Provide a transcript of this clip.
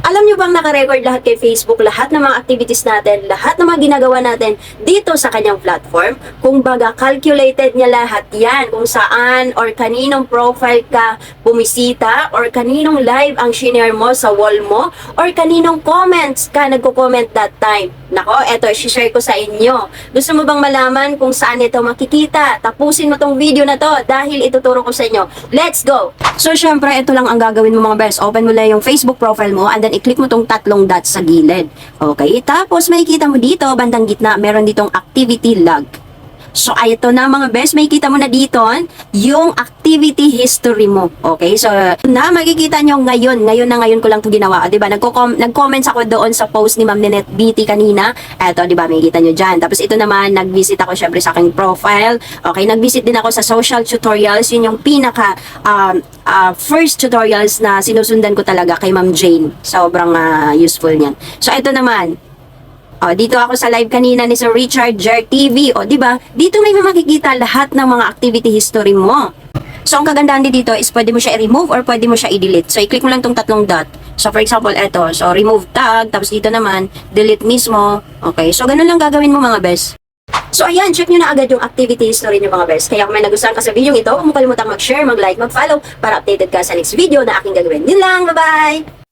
Alam nyo bang naka-record lahat kay Facebook, lahat ng mga activities natin, lahat ng mga ginagawa natin dito sa kanyang platform? Kung baga, calculated niya lahat yan, kung saan or kaninong profile ka bumisita, or kaninong live ang share mo sa wall mo, or kaninong comments ka nagko-comment that time. Nako, eto, share ko sa inyo. Gusto mo bang malaman kung saan ito makikita? Tapusin mo tong video na to dahil ituturo ko sa inyo. Let's go! So, syempre, ito lang ang gagawin mo mga best. Open mo lang yung Facebook profile mo and then i-click mo tong tatlong dots sa gilid. Okay? Tapos, makikita mo dito, bandang gitna, meron ditong activity log. So, ito na mga best, makikita mo na dito yung activity history mo. Okay? So, na makikita nyo ngayon ko lang ito ginawa. Diba? Nag-comments ako doon sa post ni Ma'am Ninette BT kanina. Ito, diba? Makikita nyo dyan. Tapos, ito naman, nag-visit ako syempre sa aking profile. Okay? Nag-visit din ako sa social tutorials. Yun yung pinaka first tutorials na sinusundan ko talaga kay Ma'am Jane. Sobrang useful niyan. So, ito naman. Dito ako sa live kanina ni Sir Richard Jer TV. Di ba? Dito may makikita lahat ng mga activity history mo. So, ang kagandahan dito is pwede mo siya i-remove or pwede mo siya i-delete. So, i-click mo lang tong tatlong dot. So, for example, eto. So, remove tag. Tapos dito naman, delete mismo. Okay. So, ganun lang gagawin mo mga best. So, ayan. Check nyo na agad yung activity history nyo mga best. Kaya kung may nagustuhan ka sa video ito, huwag mo kalimutang mag-share, mag-like, mag-follow para updated ka sa next video na aking gagawin. Yun lang. Bye-bye!